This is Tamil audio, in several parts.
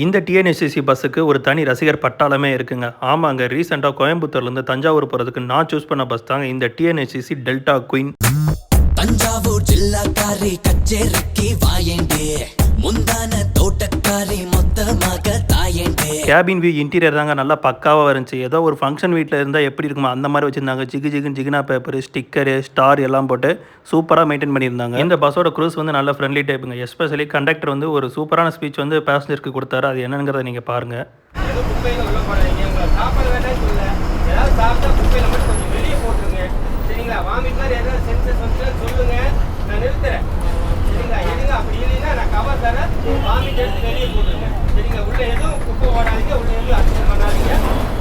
இந்த டிஎன்எஸ்சிசி பஸ்ஸுக்கு ஒரு தனி ரசிகர் பட்டாளமே இருக்குங்க. ஆமாங்க, ரீசெண்டாக கோயம்புத்தூர்லேருந்து தஞ்சாவூர் போகிறதுக்கு நான் சூஸ் பண்ண பஸ் தாங்க இந்த டிஎன்எஸ்சிசி டெல்டா குயின். தஞ்சாவூர் ஜில்லாக்காரி கச்சேரிக்கு வாயேண்டே, முந்தான தோட்டக்காரி மொத்தமாக தாயேண்டே. கேபின் வியூ இன்டீரியர் தாங்க நல்லா பக்காவாக இருந்துச்சு. ஏதோ ஒரு ஃபங்க்ஷன் வீட்டில் இருந்தால் எப்படி இருக்குமோ அந்த மாதிரி வச்சுருந்தாங்க. ஜிகினா பேப்பர், ஸ்டிக்கரு, ஸ்டார் எல்லாம் போட்டு சூப்பராக மெயின்டைன் பண்ணியிருந்தாங்க. இந்த பஸ்ஸோட க்ரூஸ் வந்து நல்ல ஃப்ரெண்ட்லி டைப்புங்க. எஸ்பெஷலி கண்டக்டர் வந்து ஒரு சூப்பரான ஸ்பீச் வந்து பேசஞ்சருக்கு கொடுத்தாரு. அது என்னங்கிறத நீங்கள் பாருங்கள்.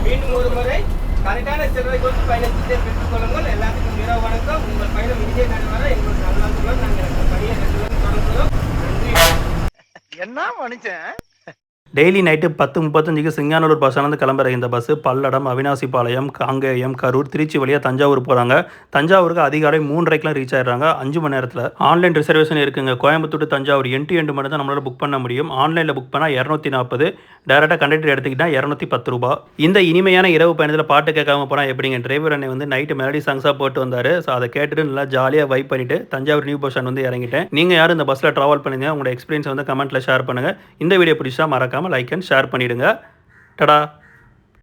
மீண்டும் ஒரு முறை கரெக்டான செலவை கொடுத்து பயணத்தை பெற்றுக் கொள்ளுங்கள். எல்லாத்துக்கும் இரவு வணக்கம். உங்கள் பயணம் இனிதே நடைபெற எங்களுக்கு நல்லாதுடன் நாங்கள் பணியை தொடங்குகிறோம். நன்றி. என்ன மனுஷன் டெய்லி நைட்டு 10:35க்கு சிங்கானூர் பஸ் ஸ்டாண்ட்லேருந்து கிளம்புற இந்த பஸ்ஸு பல்லடம், அவினாசிபாளையம், காங்கேயம், கரூர், திருச்சி வழியாக தஞ்சாவூர் போகிறாங்க. தஞ்சாவூருக்கு அதிகாலை 3:30க்கெலாம் ரீச் ஆகிடுறாங்க. 5 மணி நேரத்தில். ஆன்லைன் ரிசர்வேஷன் இருக்குங்க. கோயம்புத்தூர் தஞ்சாவூர் எண்டு மட்டும் தான் நம்மளால் புக் பண்ண முடியும். ஆன்லைனில் புக் பண்ணால் 240, டேரெக்டாக கண்டக்டர் எடுத்துக்கிட்டால் 210 ரூபா. இந்த இனிமையான இரவு பயணத்தில் பாட்டு கேட்காம போனால் எப்படிங்க? டிரைவர் அண்ணன் வந்து நைட்டு மெலடி சாங்ஸாக போட்டு வந்தார். ஸோ அதை கேட்டுட்டு நல்லா ஜாலியாக வைப் பண்ணிவிட்டு தஞ்சாவூர் நியூ பஸ் ஸ்டாண்ட் வந்து இறங்கிட்டேன். நீங்கள் யாரும் இந்த பஸ்ஸில் ட்ராவல் பண்ணுங்க, உங்களோட எக்ஸ்பீரியன்ஸ் வந்து கமெண்ட்டில் ஷேர் பண்ணுங்கள். இந்த வீடியோ பிடிச்சா மறக்காமல் லைக் அண்ட் ஷேர் பண்ணிவிடுங்க. டடா.